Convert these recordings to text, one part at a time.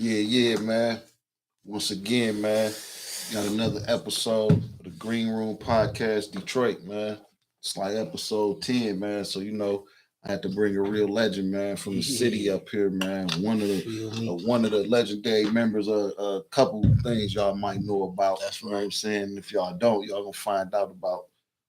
Yeah, man. Once again, man, got another episode of the Green Room Podcast Detroit, man. It's like episode 10, man. So, I had to bring a real legend, man, from the city up here, man. One of the legendary members of a couple things y'all might know about. That's right. You know what I'm saying? If y'all don't, y'all gonna find out about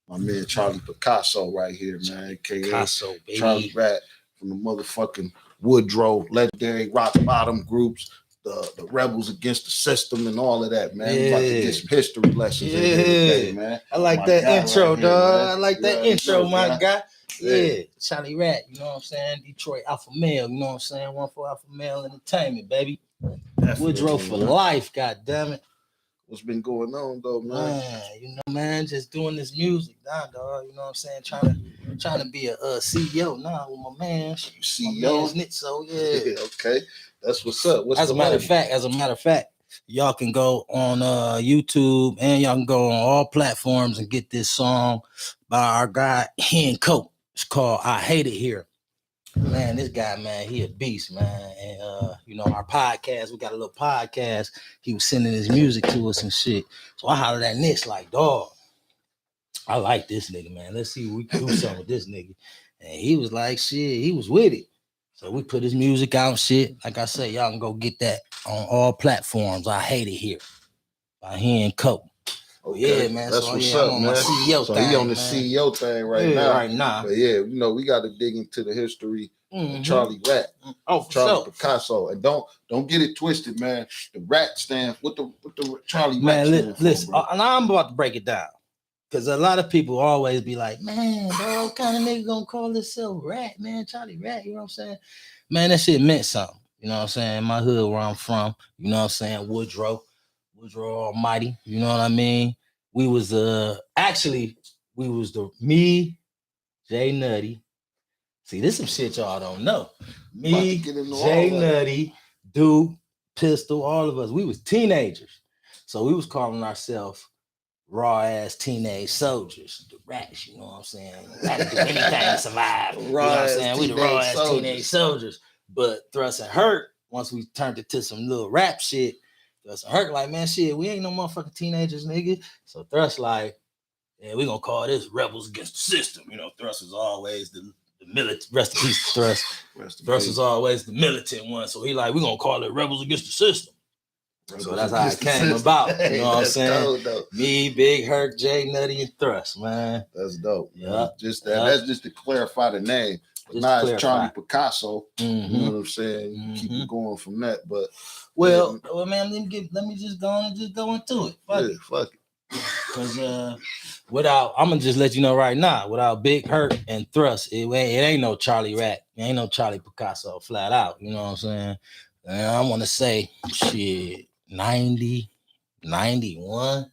my man Charlie PICASS0 right here, man. AKA PICASS0, baby. Charlie Rat from the motherfucking Woodrow legendary rock bottom groups. The rebels against the system and all of that, man. We about to get some history lessons in here today, man. I like that intro, right dog. I like that intro, my guy. Yeah, Charlie Rat, you know what I'm saying? Detroit Alpha Male, you know what I'm saying? One for Alpha Male Entertainment, baby. Definitely, Woodrow for life, goddammit. What's been going on though, man? Man, just doing this music, dog. You know what I'm saying? Trying to be a CEO now with my man. CEO, so yeah. Okay, that's what's up. As a matter of fact, y'all can go on YouTube and y'all can go on all platforms and get this song by our guy Hen Coat. It's called "I Hate It Here." Man, this guy, man, he a beast, man. And our podcast, we got a little podcast. He was sending his music to us and shit. So I hollered at Nick like, dog, I like this nigga, man. Let's see if we can do something with this nigga. And he was like, shit, he was with it. So we put his music out and shit. Like I said, y'all can go get that on all platforms. I Hate It Here by Hen Coat. Okay. Yeah, man. That's what's up, man. CEO so thing, he on the man. CEO thing right now. But yeah, we got to dig into the history of Charlie Rat. Oh, for Charlie sure. PICASS0. And don't get it twisted, man. The Rat stand what the Charlie man, Rat listen, and I'm about to break it down. Because a lot of people always be like, man, bro, what kind of nigga gonna call himself Rat, man? Charlie Rat, you know what I'm saying? Man, that shit meant something. You know what I'm saying? My hood where I'm from, you know what I'm saying? Woodrow Almighty, you know what I mean? We was me, Jay Nutty. See, this some shit y'all don't know. Me, Jay Nutty, Duke, Pistol, all of us, we was teenagers. So we was calling ourselves raw ass teenage soldiers, the rats, you know what I'm saying? Gotta do anything to survive. You know what I'm saying? We the raw ass teenage soldiers. But Thrust and Hurt, once we turned it to some little rap shit, Thrust and Hurt like, man, shit, we ain't no motherfucking teenagers, nigga. So Thrust like, yeah, we gonna call this rebels against the system. You know, Thrust was always the militant. Rest in peace, Thrust. Thrust was always the militant one. So he like, we gonna call it rebels against the system. So that's how it came about. You know what I'm saying? Dope. Me, Big Herc, Jay Nutty, and Thrust, man. That's dope. Yeah. That's just to clarify the name. But now it's Charlie PICASS0. You know what I'm saying? Keep it going from that. But well, man, let me just go into it. Fuck it. Because I'm gonna just let you know right now, without Big Herc and Thrust, it ain't no Charlie Rat. It ain't no Charlie PICASS0 flat out. You know what I'm saying? And I want to say, shit, 90, 91,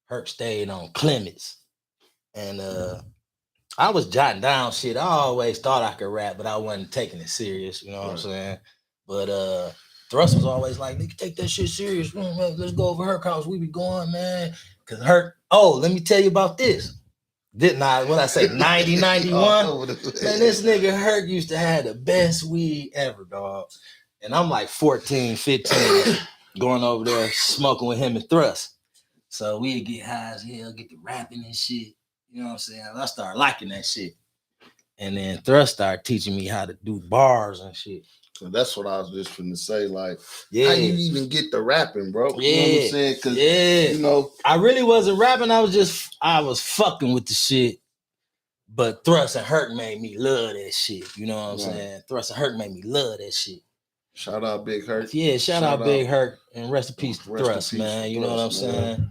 Herc stayed on Clements. And I was jotting down shit. I always thought I could rap, but I wasn't taking it serious. You know what I'm saying? But Thrust was always like, nigga, take that shit serious. Let's go over Herc house. We be going, man. Because Herc, let me tell you about this. Didn't I? When I say 90, 91, man, this nigga Herc used to have the best weed ever, dog. And I'm like 14, 15, going over there smoking with him and Thrust. So we'd get high as hell, get to rapping and shit. You know what I'm saying? I started liking that shit. And then Thrust started teaching me how to do bars and shit. So that's what I was just finna say. Like, how you even get the rapping, bro? You know what I'm saying? Because, I really wasn't rapping. I was fucking with the shit. But Thrust and Herc made me love that shit. You know what I'm saying? Thrust and Herc made me love that shit. Shout out Big Herc. Yeah, shout out Big Herc. And rest in peace to Thrust, man. You know what I'm saying?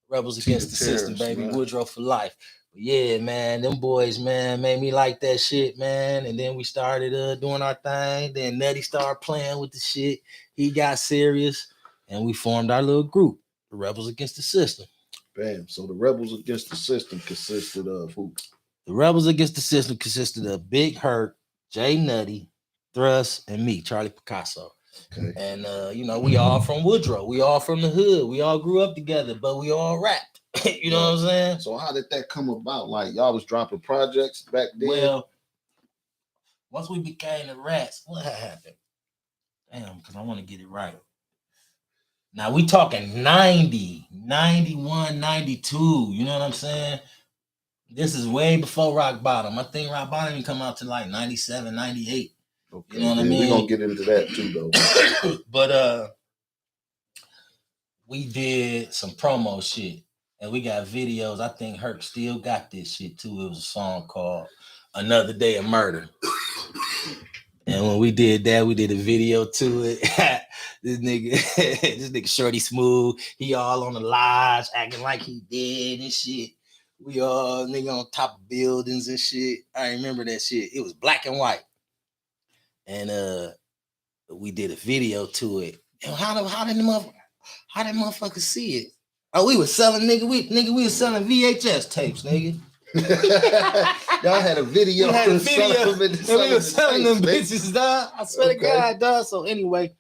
Rebels against the system, baby. Man. Woodrow for life. But yeah, man, them boys, man, made me like that shit, man. And then we started doing our thing. Then Nutty started playing with the shit. He got serious. And we formed our little group, the Rebels Against the System. Bam. So the Rebels Against the System consisted of who? The Rebels Against the System consisted of Big Herc, Jay Nutty, Thrust, and me, Charlie PICASS0. Okay. And we all from Woodrow. We all from the hood. We all grew up together, but we all rapped. You know what I'm saying? So how did that come about? Like y'all was dropping projects back then? Well, once we became the Rats, what happened? Damn, because I want to get it right. Now we talking 90, 91, 92. You know what I'm saying? This is way before Rock Bottom. I think Rock Bottom didn't come out to like 97, 98. Okay, you know what I mean? We're gonna get into that too though. But we did some promo shit. And we got videos. I think Herc still got this shit too. It was a song called Another Day of Murder. And when we did that, we did a video to it. this nigga Shorty Smooth, he all on the lodge acting like he dead and shit. We all nigga on top of buildings and shit. I remember that shit. It was black and white. And we did a video to it. And how did motherfuckers see it? Oh, we was selling we was selling VHS tapes, nigga. Y'all had a video. We had a video, and we were selling them bitches, dog. I swear to God, dog. So anyway,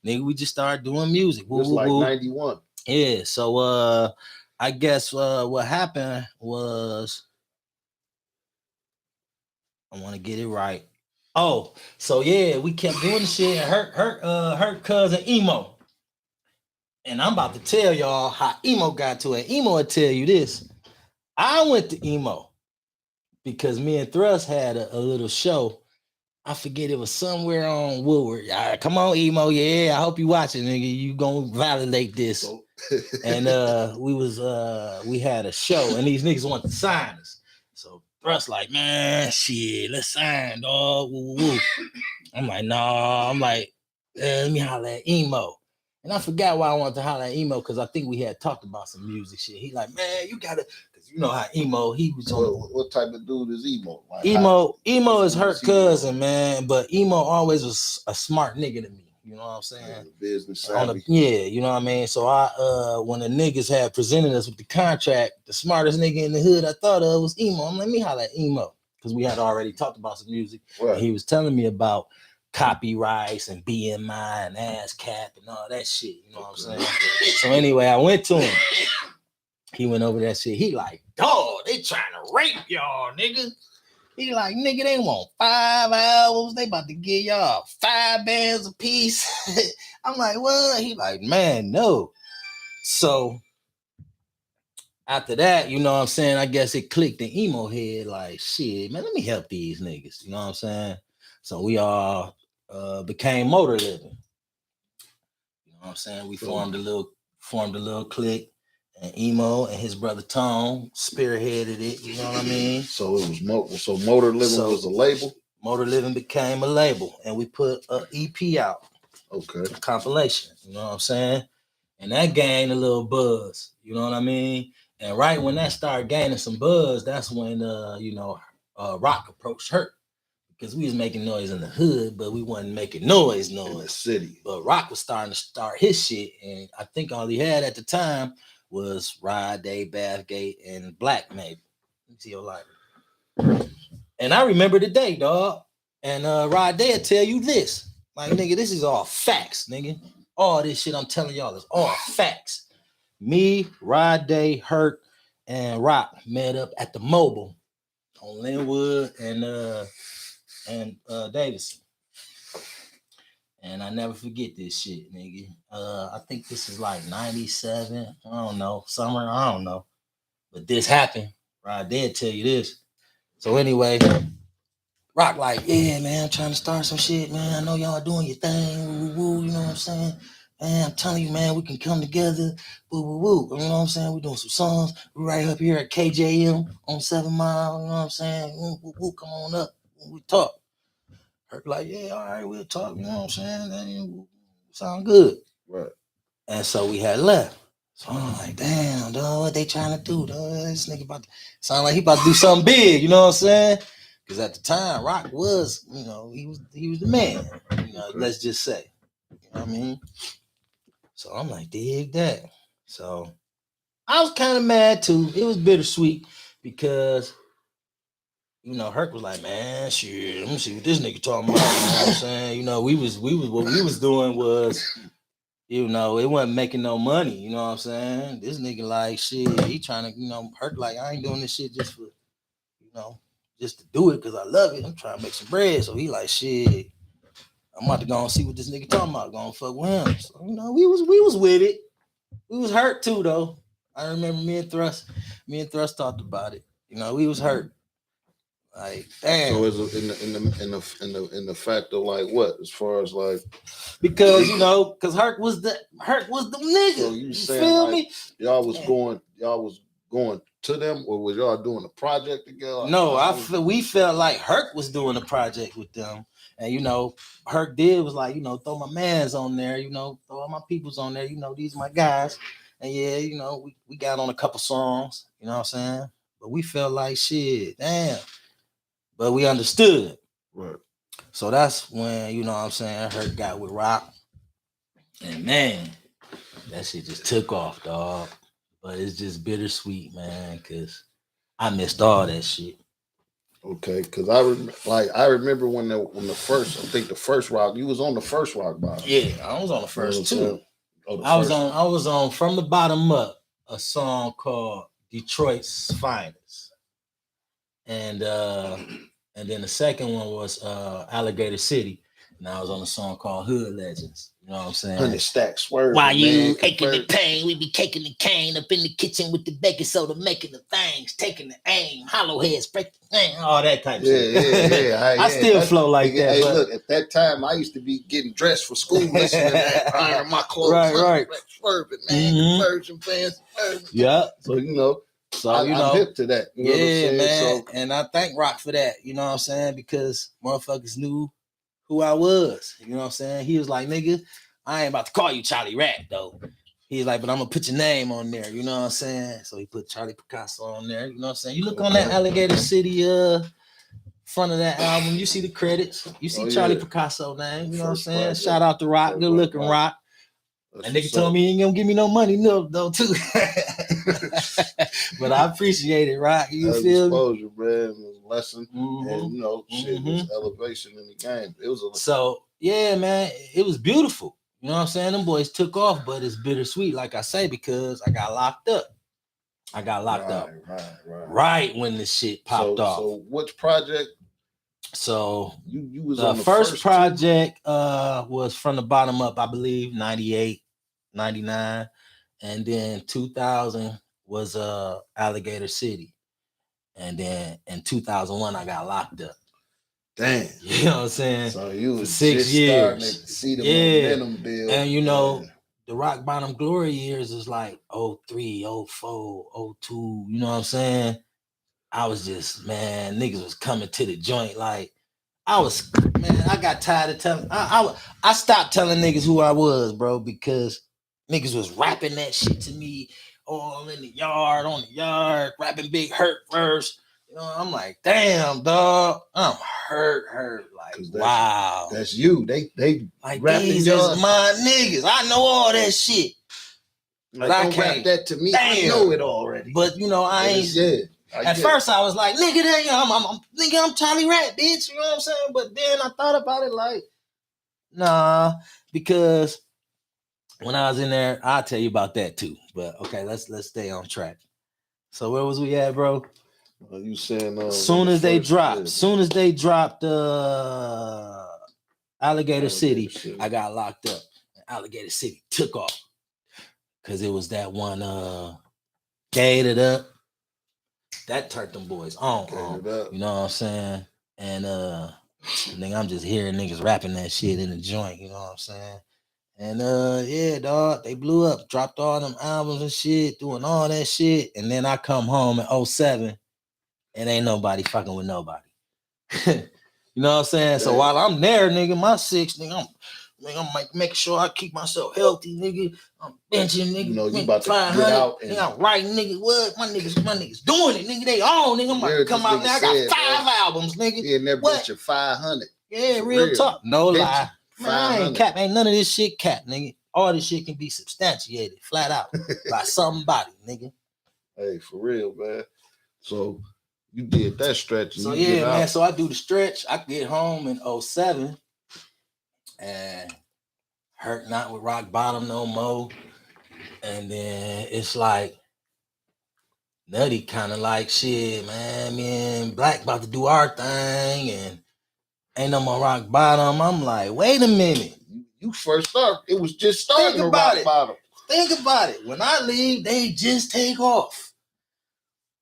nigga, we just started doing music. It was like 91. Yeah. So I guess what happened was, I want to get it right. Oh, so yeah, we kept doing the shit. And her cousin Emo. And I'm about to tell y'all how Emo got to it. Emo will tell you this. I went to Emo because me and Thrust had a little show. I forget, it was somewhere on Woodward. Come on, Emo. Yeah, I hope you watching, nigga. You gonna validate this. And we had a show, and these niggas wanted to sign us. So Thrust like, man, shit, let's sign, dog. Woo, woo, woo. I'm like, nah. I'm like, let me holler at Emo. And I forgot why I wanted to holler at Emo, because I think we had talked about some music shit. He like, man, you gotta, because you know how Emo, he was on. What type of dude is Emo? Like, Emo is her cousin, man. But Emo always was a smart nigga to me. You know what I'm saying? Business savvy. You know what I mean? So when the niggas had presented us with the contract, the smartest nigga in the hood I thought of was Emo. I'm like, let me holler at Emo. Because we had already talked about some music. Right. And he was telling me about copyrights and BMI and ASCAP and all that shit. You know what I'm saying? So anyway, I went to him. He went over that shit. He like, dog, they trying to rape y'all, nigga. He like, nigga, they want 5 albums. They about to give y'all 5 bands a piece. I'm like, what? He like, man, no. So after that, you know what I'm saying? I guess it clicked in Emo head like, shit, man, let me help these niggas. You know what I'm saying? So we all became Motor Living. You know what I'm saying? We formed a little clique. And Emo and his brother Tone spearheaded it. You know what I mean? So it was Motor Living was a label. Motor Living became a label, and we put an EP out. Okay. A compilation. You know what I'm saying? And that gained a little buzz. You know what I mean? And right when that started gaining some buzz, that's when Rock approached her, because we was making noise in the hood, but we wasn't making noise in the city. But Rock was starting to start his shit, and I think all he had at the time was Ride Day, Bathgate, and Black, maybe. Let me see your lighter. And I remember the day, dog. And Ride Day will tell you this. Like, nigga, this is all facts, nigga. All this shit I'm telling y'all is all facts. Me, Ride Day, Herc, and Rock met up at the Mobile on Linwood and Davidson. And I never forget this shit, nigga. I think this is like 97. I don't know. Summer, I don't know. But this happened. Right, they'll tell you this. So anyway, Rock like, yeah, man, I'm trying to start some shit, man. I know y'all doing your thing. Woo, woo, woo, you know what I'm saying? Man, I'm telling you, man, we can come together. Woo, woo, woo. You know what I'm saying? We're doing some songs. We're right up here at KJM on 7 Mile. You know what I'm saying? Woo, woo, woo, come on up. We talk. Herc like, yeah, all right, we'll talk. You know what I'm saying? That sound good. Right. And so we had left. So I'm like, damn, dog, what they trying to do, dog? This nigga about to sound like he about to do something big, you know what I'm saying? Because at the time, Rock was, you know, he was the man. You know, let's just say. You know what I mean? So I'm like, dig that. So I was kind of mad too. It was bittersweet because, you know, Herc was like, man, shit, let me see what this nigga talking about. You know what I'm saying? You know, what we was doing was, you know, it wasn't making no money. You know what I'm saying? This nigga like, shit, he trying to, you know, Herc like, I ain't doing this shit just for, you know, just to do it because I love it. I'm trying to make some bread. So he like, shit, I'm I'm about to go and see what this nigga talking about. Gonna fuck with him. So, you know, we was with it. We was hurt too, though. I remember me and Thrust talked about it. You know, we was hurt. Like, damn. So is it in the fact of like what, as far as like, because you know, because Herc was the nigga. so you saying feel like me? y'all was going to them, or was y'all doing a project together? No, we felt like Herc was doing a project with them, and you know, Herc was like, you know, throw my mans on there, you know, throw all my peoples on there, you know, these are my guys, and yeah, you know, we got on a couple songs, you know what I'm saying, but we felt like shit, damn, but we understood, right? So that's when, you know what I'm saying, Herc got with Rock, and man, that shit just took off, dog. But it's just bittersweet, man, because I missed all that shit. Okay, because I remember when the first, I think the first Rock, you was on the first Rock bottom. Yeah, I was on the first too. I was on From the Bottom Up, a song called Detroit's Finest, and then the second one was Alligator City, and I was on a song called Hood Legends. You know what I'm saying? 100 stacks swerve. Why you aching the pain? We be caking the cane up in the kitchen with the baking soda, making the things, taking the aim, hollow heads, break the thing, all that type of shit. Yeah. I still flow like that. Hey, look, at that time, I used to be getting dressed for school, listening to that, ironing my clothes, right. Swerving, man, conversion fans. Yeah. So, you know, I'm hip to that. You know what I'm saying? Man. So, and I thank Rock for that, you know what I'm saying? Because motherfuckers knew who I was. You know what I'm saying? He was like, nigga, I ain't about to call you Charlie Rat, though. He's like, but I'm gonna put your name on there, you know what I'm saying? So he put Charlie Picasso on there, you know what I'm saying? You look on that Alligator City front of that album, you see the credits, you see Charlie Picasso name, you know what I'm saying? Project. Shout out to Rock, good looking Rock. And nigga told me he ain't gonna give me no money, no, though, too. But I appreciate it, Rock. You feel exposure, man, was a lesson, and you know, shit was elevation in the game. It was so yeah, man, it was beautiful. You know what I'm saying? Them boys took off, but it's bittersweet, like I say, because I got locked up. Right when the shit popped off. So which project? So you was the on the first project was From the Bottom Up, I believe, 98, 99, and then 2000 was Alligator City, and then in 2001 I got locked up. Damn, you know what I'm saying? So you was 6 years. To see the momentum build, and you know. The rock bottom glory years is like 03, 04, 02, you know what I'm saying? I was just, man, niggas was coming to the joint like, I got tired of telling, I stopped telling niggas who I was, bro, because niggas was rapping that shit to me all in the yard, on the yard, rapping Big Hurt verse. You know, I'm like, damn, dog, I'm hurt. Like, wow. That's you. They like, these is my niggas. I know all that shit. Like, but I can't rap that to me. Damn. I know it already. But you know, I ain't. At first, I was like, nigga, I'm Charlie Rat, bitch. You know what I'm saying? But then I thought about it like, nah, because when I was in there, I'll tell you about that too. But okay, let's stay on track. So where was we at, bro? You saying soon as they dropped Alligator City, I got locked up. Alligator City took off because it was that one Gate It Up that turned them boys on. You know what I'm saying? And nigga, I'm just hearing niggas rapping that shit in the joint. You know what I'm saying? And yeah, dog, they blew up, dropped all them albums and shit, doing all that shit. And then I come home in 07. And ain't nobody fucking with nobody. You know what I'm saying? So while I'm there, nigga, my 6, nigga, I'm making sure I keep myself healthy, nigga. I'm benching, nigga. You know, you about to get out. And I'm writing, nigga. What? My niggas doing it, nigga. They on, nigga. I'm about to come out there. I got 5 albums, nigga. Yeah, and they're benching 500. Yeah, real talk. No lie. Man, I ain't cap. Ain't none of this shit cap, nigga. All this shit can be substantiated, flat out, by somebody, nigga. Hey, for real, man. So you did that stretch. So yeah, man. So I do the stretch. I get home in 07 and Hurt not with rock bottom no more. And then it's like Nutty kind of like shit, man. Me and Black about to do our thing, and Ain't no more rock bottom. I'm like, wait a minute. You first up. It was just starting to rock bottom. Think about it. When I leave, they just take off.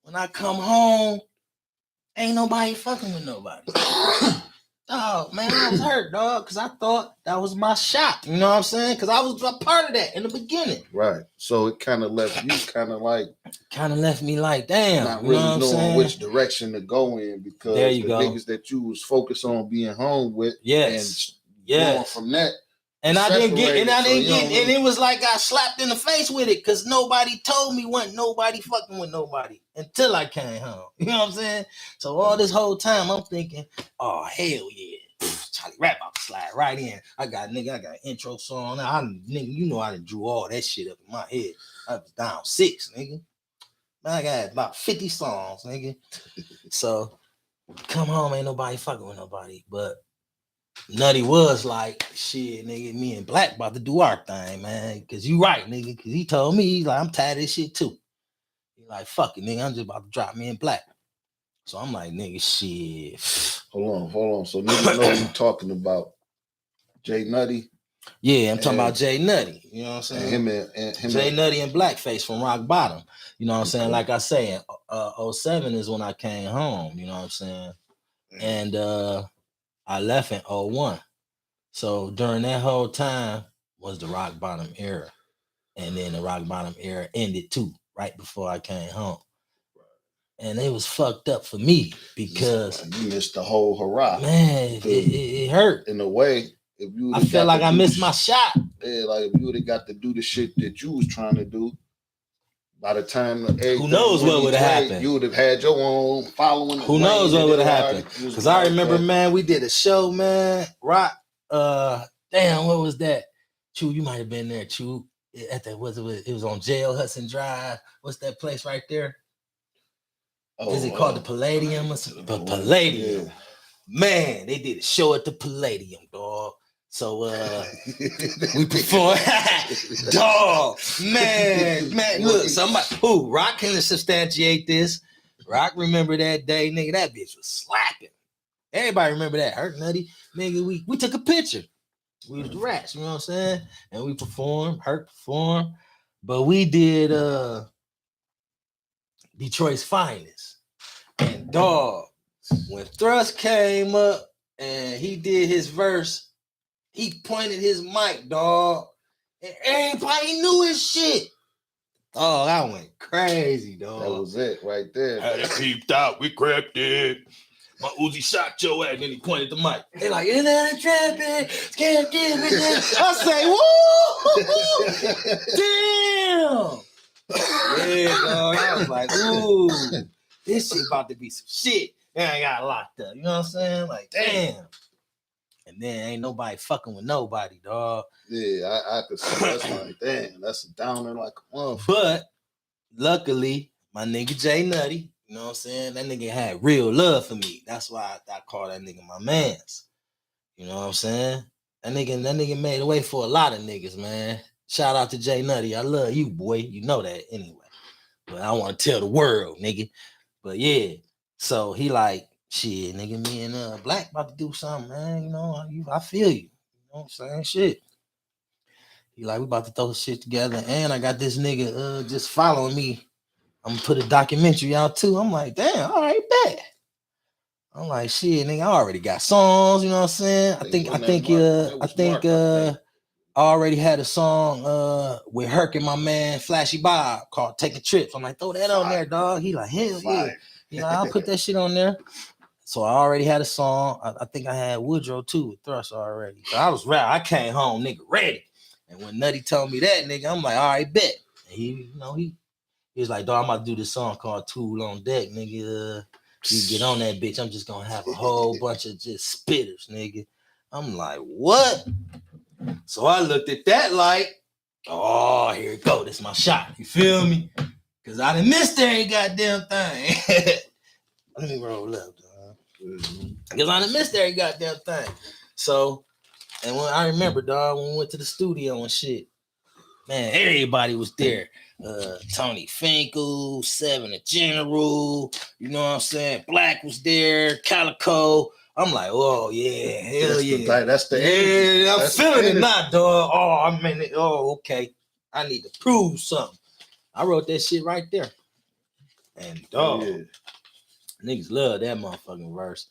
When I come home, ain't nobody fucking with nobody. Oh man, I was hurt, dog, because I thought that was my shot. You know what I'm saying? Because I was a part of that in the beginning. Right. So it kind of left you left me like, damn. Not you really know knowing which direction to go in, because the niggas that you was focused on being home with, and going from that. And I didn't get, and it was like I slapped in the face with it, because nobody told me wasn't nobody fucking with nobody until I came home. You know what I'm saying? So all this whole time I'm thinking, oh hell yeah, Charlie Rap about to slide right in. I got an intro song. You know I done drew all that shit up in my head. I was down 6, nigga. I got about 50 songs, nigga. So come home, ain't nobody fucking with nobody, but Nutty was like, shit, nigga, me and Black about to do our thing, man. Cause you right, nigga. Cause he told me, he's like, I'm tired of this shit too. He like, fuck it, nigga. I'm just about to drop me and Black. So I'm like, nigga, shit. Hold on. So niggas know you talking about Jay Nutty. Yeah, I'm talking about Jay Nutty. You know what I'm saying? And him Jay Nutty and Blackface from Rock Bottom. You know what I'm saying? Like I say, 07 is when I came home. You know what I'm saying? And I left in 01. So during that whole time was the Rock Bottom era. And then the Rock Bottom era ended too, right before I came home. And it was fucked up for me because you missed the whole hurrah. Man, it hurt. In a way, if you I felt like I missed my shot. Yeah, like if you would have got to do the shit that you was trying to do, by the time who knows what would have happened? You would have had your own following. Who knows what would have happened? Because I remember, man, we did a show, man. Rock, damn, what was that? Chew, you might have been there, Chew. At that it was on Jail Hudson Drive. What's that place right there? Is it called the Palladium or something? Palladium. Yeah. Man, they did a show at the Palladium, dog. So we performed. Dog, man, look, somebody Rock can substantiate this. Rock remember that day, nigga. That bitch was slapping. Everybody remember that. Hurt Nutty. Nigga, we took a picture. We was the rats, you know what I'm saying? And we performed, Hurt performed. But we did Detroit's Finest. And dog, when Thrust came up and he did his verse, he pointed his mic, dog, and everybody knew his shit. Oh, I went crazy, dog. That was it right there. Had it peeped out, we grabbed it. My Uzi shot your ass, and then he pointed the mic. They like, in that trapping, scared this, I say, woo, damn. Yeah, dog. I was like, ooh, this shit about to be some shit. And I got locked up. You know what I'm saying? Like, damn. And then ain't nobody fucking with nobody, dog. Yeah, I could see that's like, damn, that's a downer like a motherfucker. But luckily, my nigga Jay Nutty, you know what I'm saying? That nigga had real love for me. That's why I call that nigga my mans. You know what I'm saying? That nigga made a way for a lot of niggas, man. Shout out to Jay Nutty. I love you, boy. You know that anyway. But I want to tell the world, nigga. But yeah, so he like, shit, nigga, me and Black about to do something, man. You know, I feel you. You know what I'm saying? Shit. He like, we about to throw shit together. And I got this nigga just following me. I'm gonna put a documentary out too. I'm like, damn, all right, bet. I'm like, shit, nigga, I already got songs, you know what I'm saying? I think I already had a song with Herc and my man Flashy Bob called Taking Trips. I'm like, throw that on there, dog. He like, hell yeah. You know, I'll put that shit on there. So I already had a song. I think I had Woodrow too with Thrust already. So I was ready. I came home, nigga, ready. And when Nutty told me that, nigga, I'm like, all right, bet. And he was like, dog, I'm about to do this song called Tool on Deck, nigga. You get on that bitch, I'm just gonna have a whole bunch of just spitters, nigga. I'm like, what? So I looked at that like, oh, here it go. This is my shot. You feel me? Because I done missed every goddamn thing. Let me roll up, dog. Because I done missed every goddamn thing. So, and when I remember, dog, when we went to the studio and shit, man, everybody was there. Tony Finkel, Seven the General, you know what I'm saying? Black was there, Calico, I'm like, oh yeah, hell yeah. That's the energy. Yeah, I'm That's feeling it energy. now, dog. Oh, I mean it. Oh, okay. I need to prove something. I wrote that shit right there. And dog, niggas love that motherfucking verse.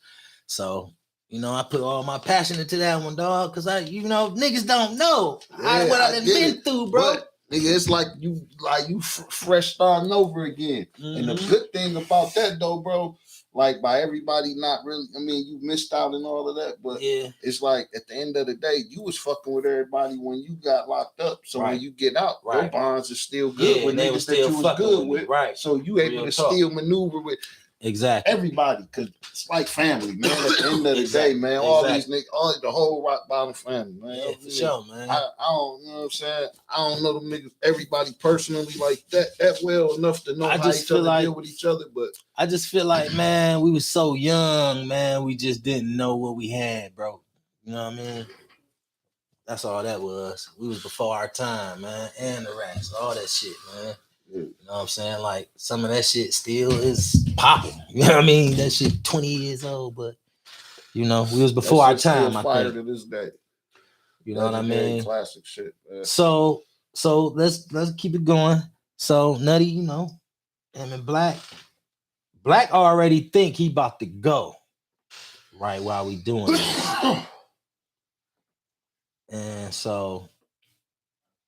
So, you know, I put all my passion into that one, dog, because niggas don't know what I done been through, bro. But, nigga, it's like you fresh starting over again. And the good thing about that though, bro, like by everybody not really, I mean, you missed out and all of that, but it's like at the end of the day, you was fucking with everybody when you got locked up. So when you get out, your bonds are still good with niggas that you was good with. Right. So you able to still maneuver with everybody, because it's like family, man. At the end of the day, man, all these niggas, the whole rock bottom family, man. Yeah, for sure, man. I don't, you know what I'm saying? I don't know them niggas, everybody personally like that well enough to know how each other deal with each other, but I just feel like, man, we was so young, man. We just didn't know what we had, bro. You know what I mean? That's all that was. We was before our time, man, and the rats, all that shit, man. You know what I'm saying? Like some of that shit still is popping. You know what I mean? That shit 20 years old, but we was before our time. I think. To this day. You know what I mean? Classic shit. Man. So let's keep it going. So Nutty, him and Black already think he about to go right while we doing this. And so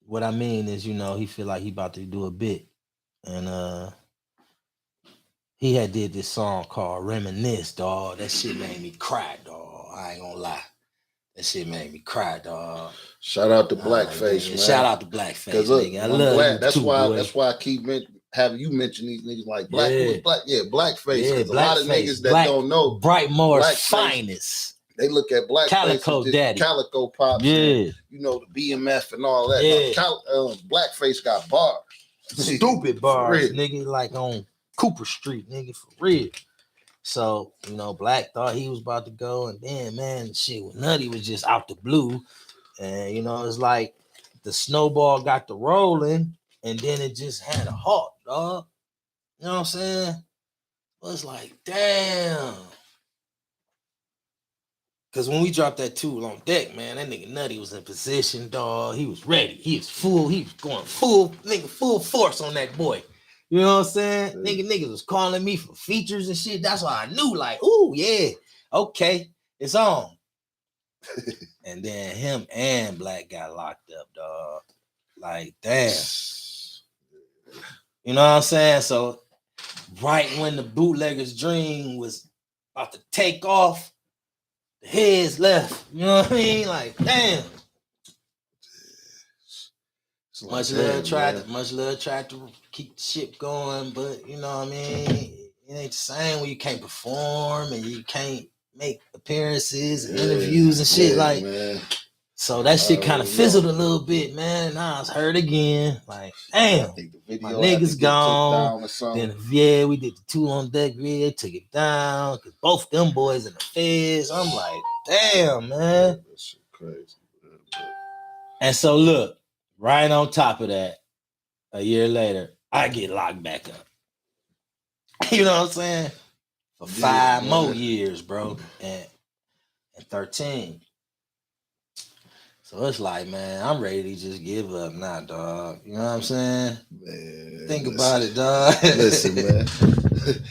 what I mean is, he feel like he about to do a bit. And he had did this song called Reminisce, dog. That shit made me cry, dog. I ain't gonna lie. That shit made me cry, dog. Shout out to Blackface, man. Shout out to Blackface, nigga. I love Black, you that's too, why boy. that's why I keep having you mention these niggas like Black. Blackface. Yeah, Because a lot of niggas that don't know Brightmore's finest. They look at Blackface Calico Daddy, Calico Pops, and, the BMF and all that. Yeah. Blackface got bars. Stupid bars, nigga, like on Cooper Street, nigga, for real. So, Black thought he was about to go, and then, man, shit with Nutty was just out the blue. And, it's like the snowball got the rolling, and then it just had a halt, dog. You know what I'm saying? It was like, damn. Because when we dropped that tool on deck, man, that nigga Nutty was in position, dog. He was ready. He was going full force on that boy. You know what I'm saying? Niggas was calling me for features and shit. That's why I knew, like, ooh, yeah, okay, it's on. And then him and Black got locked up, dog. Like, damn. You know what I'm saying? So, right when the bootlegger's dream was about to take off, the heads left. You know what I mean? Like, damn. Much love tried to keep the ship going, but you know what I mean? It ain't the same when you can't perform and you can't make appearances and interviews and shit. Man. So that shit kind of fizzled a little bit, man. Now it's hurt again. Like, damn, my niggas gone. Then we did the tool on deck video, took it down because both them boys in the feds. I'm like, damn, man. That shit crazy. And so look, right on top of that, a year later, I get locked back up. You know what I'm saying? For 5 more years, bro, and 13. So it's like, man, I'm ready to just give up now, dog. You know what I'm saying? Man, think about it, dog. Listen, man.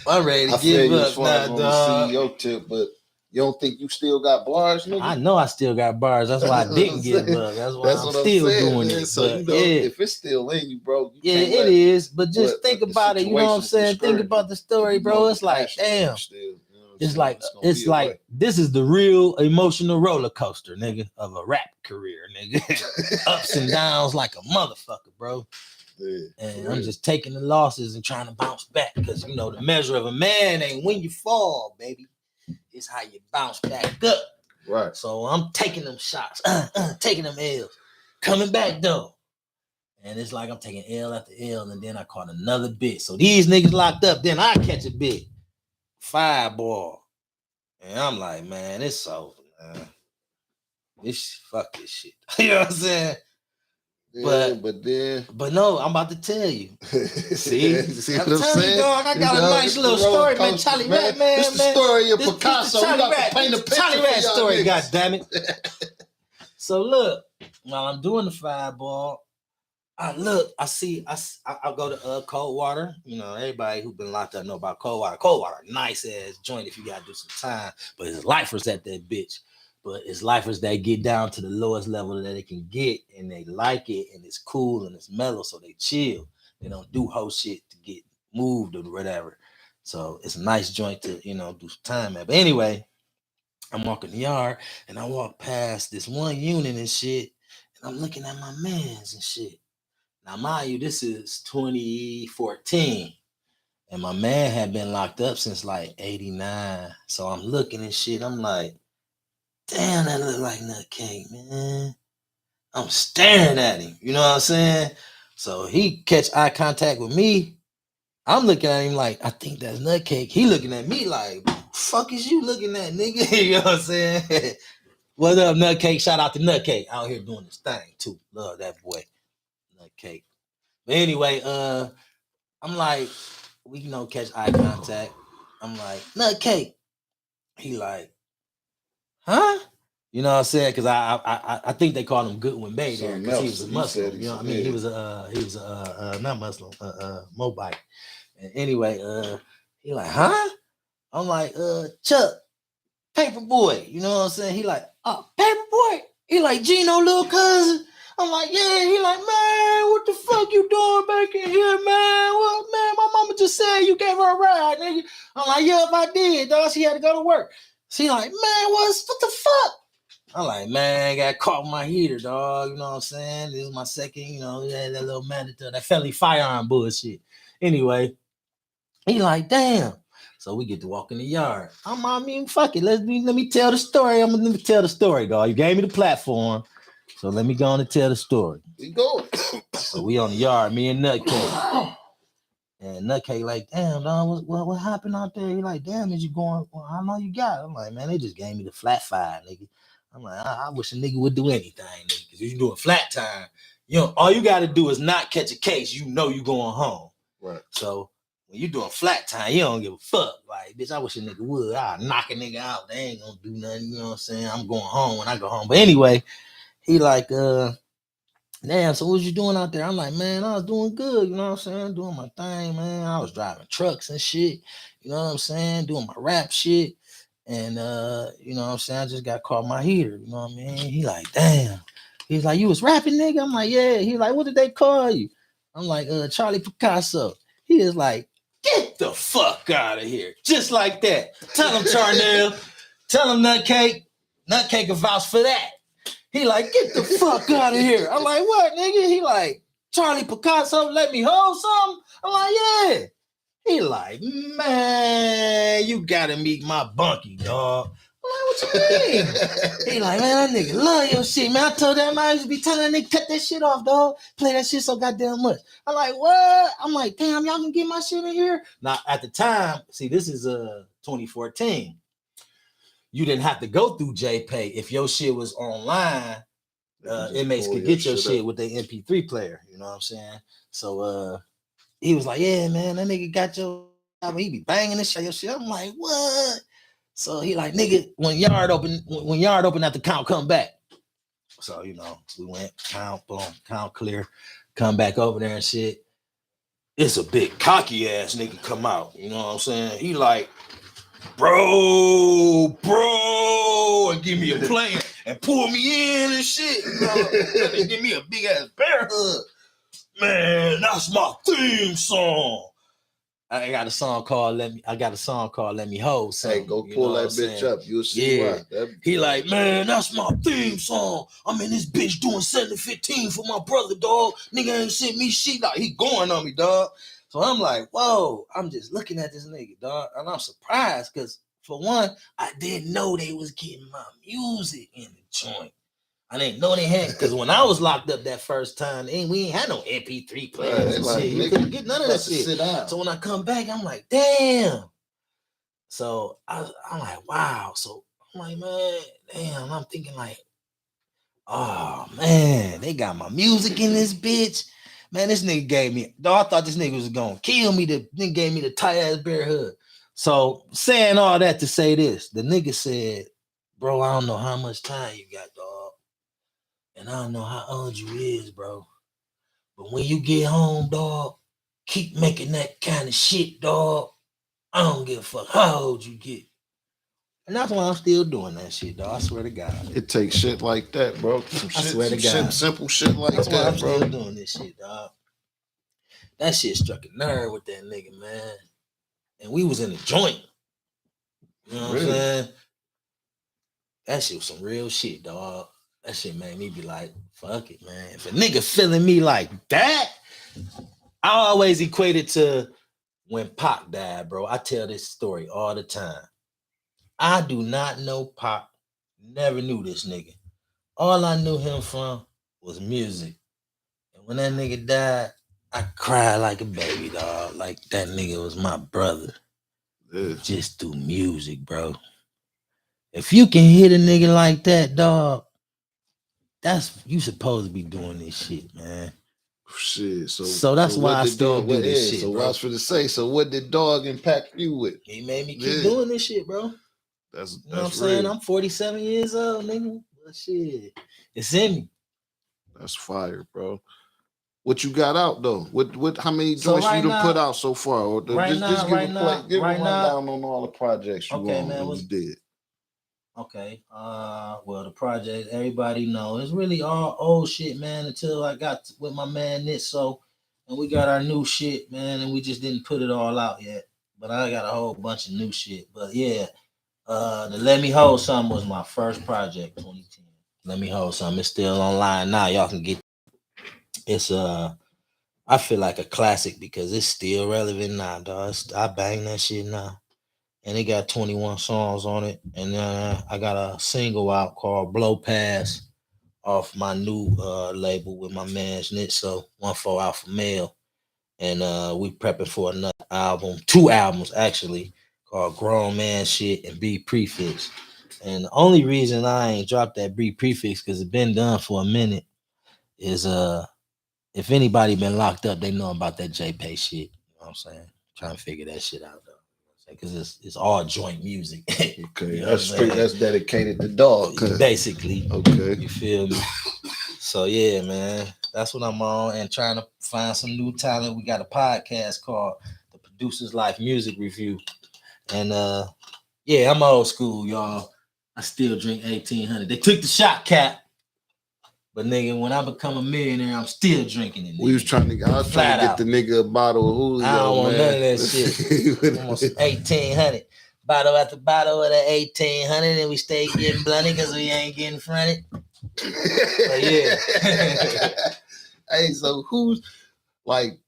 I'm ready to give up now, dog. CEO tip, but you don't think you still got bars, nigga? I know I still got bars. That's why I didn't give up. That's why I'm still doing it. So, if it's still in you, bro. It is. But just think about it. You know what I'm saying? Think about the story, bro. It's like, damn. It's like this is the real emotional roller coaster, nigga, of a rap career, nigga. Ups and downs like a motherfucker, bro. Yeah, and I'm just taking the losses and trying to bounce back because the measure of a man ain't when you fall, baby. It's how you bounce back up. Right. So I'm taking them shots, taking them L's, coming back though. And it's like I'm taking L after L, and then I caught another bit. So these niggas locked up, then I catch a bit. Fireball. And I'm like, man, it's over, man. Fuck this shit. You know what I'm saying? Yeah, but then. But no, I'm about to tell you. See what I'm I'm telling you, saying? dog. I got a nice little story, man. Charlie Rat, man. This the story of This Picasso. Charlie We got Rat. to paint a picture Charlie Rat for y'all story, niggas. God damn it. So look, while I'm doing the fireball, I go to cold water. You know, everybody who been locked up know about cold water. Cold water, nice ass joint if you gotta do some time. But it's lifers at that bitch. But it's lifers that get down to the lowest level that they can get, and they like it, and it's cool and it's mellow, so they chill. They don't do whole shit to get moved or whatever. So it's a nice joint to do some time at. But anyway, I'm walking the yard and I walk past this one unit and shit, and I'm looking at my mans and shit. Now, mind you, this is 2014. And my man had been locked up since like 89. So I'm looking and shit. I'm like, damn, that look like Nutcake, man. I'm staring at him. You know what I'm saying? So he catch eye contact with me. I'm looking at him like, I think that's Nutcake. He looking at me like, fuck is you looking at, nigga? You know what I'm saying? What up, Nutcake? Shout out to Nutcake. Out here doing this thing too. Love that boy. Nutcake. But anyway, I'm like, we catch eye contact. I'm like, Nutcake. He like, huh? You know what I'm saying? Because I think they called him Goodwin Bay there because he was a Muslim. You know what I mean? He was not Muslim, Mobite. And anyway, he like, huh? I'm like, Chuck, Paper Boy. You know what I'm saying? He like, oh, Paper Boy. He like, Gino, little cousin. I'm like, yeah. He like, man, what the fuck you doing back in here, man? Well, man, my mama just said you gave her a ride, nigga. I'm like, yeah, if I did, dog, she had to go to work. She like, man, what the fuck? I'm like, man, I got caught with my heater, dog. You know what I'm saying? This is my second, that little mandatory, that felony firearm bullshit. Anyway, he like, damn. So we get to walk in the yard. I mean, fuck it. Let me tell the story. Let me tell the story, dog. You gave me the platform. So let me go on and tell the story. We going. So we on the yard, me and Nutcake. And Nutcake like, damn, dog, what happened out there? He like, damn, is you going? Well, how long you got? I'm like, man, they just gave me the flat five, nigga. I'm like, I wish a nigga would do anything, nigga. Because if you doing flat time, all you got to do is not catch a case. You know you going home. Right. So when you doing flat time, you don't give a fuck. Like, bitch, I wish a nigga would. I'll knock a nigga out. They ain't gonna do nothing. You know what I'm saying? I'm going home when I go home. But anyway, he like, damn, so what you doing out there? I'm like, man, I was doing good. You know what I'm saying? Doing my thing, man. I was driving trucks and shit. You know what I'm saying? Doing my rap shit. And, you know what I'm saying? I just got caught my heater. You know what I mean? He like, damn. He's like, you was rapping, nigga? I'm like, yeah. He like, what did they call you? I'm like, Charlie Picasso. He is like, get the fuck out of here. Just like that. Tell him, Charnel. Tell him, Nutcake. Nutcake can vouch for that. He like, get the fuck out of here. I'm like, what, nigga? He like, Charlie Picasso, let me hold something? I'm like, yeah. He like, man, you gotta meet my bunkie, dog. I'm like, what you mean? He like, man, that nigga love your shit, man. I told that man I used to be telling that nigga cut that shit off, dog. Play that shit so goddamn much. I'm like, what? I'm like, damn, y'all can get my shit in here? Now, at the time, see, this is 2014. You didn't have to go through JPay. If your shit was online, inmates could get your shit with their MP3 player. You know what I'm saying? So he was like, yeah, man, that nigga got your, he be banging this shit. I'm like, what? So he like, nigga, when yard open at the count, come back. So, we went, count, boom, count clear, come back over there and shit. It's a big cocky ass nigga come out. You know what I'm saying? He like, bro, and give me a plane and pull me in and shit. And give me a big ass bear hug. Man, that's my theme song. I got a song called Let Me Hold Something. Hey, go pull that bitch up. You'll see why. He like, man, that's my theme song. I'm in this bitch doing 7-15 for my brother, dog. Nigga ain't sent me shit. Like, he going on me, dog. So I'm like, whoa, I'm just looking at this nigga, dog. And I'm surprised because, for one, I didn't know they was getting my music in the joint. I didn't know they had, because when I was locked up that first time, we ain't had no MP3 players and shit. You couldn't get none of that shit. So when I come back, I'm like, damn. So I'm like, wow. So I'm like, man, damn. I'm thinking like, oh man, they got my music in this bitch. Man, this nigga gave me, dog, I thought this nigga was gonna kill me. The nigga gave me the tight ass bear hug. So saying all that to say this, the nigga said, bro, I don't know how much time you got, dog. And I don't know how old you is, bro. But when you get home, dog, keep making that kind of shit, dog. I don't give a fuck how old you get. And that's why I'm still doing that shit, dog. I swear to God. It takes shit like that, bro. I swear to God. Simple shit like That's why that, I'm bro. still doing this shit, dog. That shit struck a nerve with that nigga, man. And we was in a joint. You know what I'm saying? That shit was some real shit, dog. That shit made me be like, fuck it, man. If a nigga feeling me like that, I always equate it to when Pac died, bro. I tell this story all the time. I do not know Pac. Never knew this nigga. All I knew him from was music. And when that nigga died, I cried like a baby, dog. Like that nigga was my brother. Yeah. Just through music, bro. If you can hit a nigga like that, dog, that's you supposed to be doing this shit, man. Shit. So that's why I still do this shit. So bro. I was finna say, so what did dog impact you with? He made me keep doing this shit, bro. That's You know what I'm saying? I'm 47 years old, nigga. But shit, it's in me. That's fire, bro. What you got out though? What? How many joints you done put out so far? Or give a rundown on all the projects you you did. Okay. Well, the project everybody know it's really all old shit, man. Until I got with my man Nitso, and we got our new shit, man, and we just didn't put it all out yet. But I got a whole bunch of new shit. But yeah, the Let Me Hold Something was my first project, 2010. Let Me Hold Something. It's still online now. Y'all can get. It's I feel like a classic because it's still relevant now, dog. I bang that shit now. And it got 21 songs on it. And I got a single out called Blow Pass off my new label with my man's Nitso, 1-4 Alpha Male. And we prepping for another album, 2 albums actually, called Grown Man Shit and B Prefix. And the only reason I ain't dropped that B Prefix, because it's been done for a minute, is if anybody been locked up, they know about that JPay shit. You know what I'm saying? Trying to figure that shit out though. Because it's all joint music. Okay, you know that's dedicated to dog. Basically. Okay. You feel me? So yeah, man. That's what I'm on and trying to find some new talent. We got a podcast called The Producer's Life Music Review. And yeah, I'm old school, y'all. I still drink 1800. They took the shot cap. But nigga, when I become a millionaire, I'm still drinking it. Nigga. I was trying to get the nigga a bottle of Julio. I don't want man. none of that shit. Almost 1800. Bottle after bottle of the 1800, and we stay getting blunted because we ain't getting fronted. But yeah. Hey, so who's like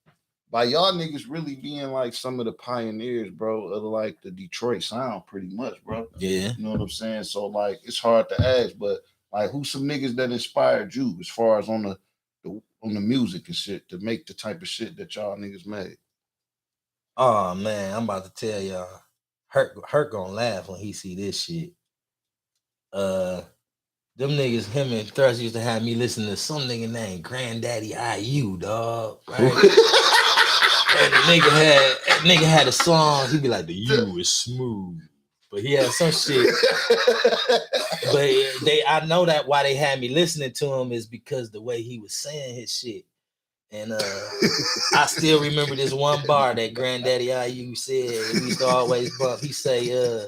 by y'all niggas really being like some of the pioneers, bro, of like the Detroit sound pretty much, bro. Yeah. You know what I'm saying? So like it's hard to ask, but like who's some niggas that inspired you as far as on the music and shit to make the type of shit that y'all niggas made? Oh man, I'm about to tell y'all. Hurt gonna laugh when he see this shit. Them niggas, him and Thrust used to have me listen to some nigga named Granddaddy IU, dog. Right? And the nigga had a song. He'd be like, "The U is smooth," but he had some shit. But I know that why they had me listening to him is because the way he was saying his shit. And I still remember this one bar that Granddaddy IU said. We used to always bump. He say,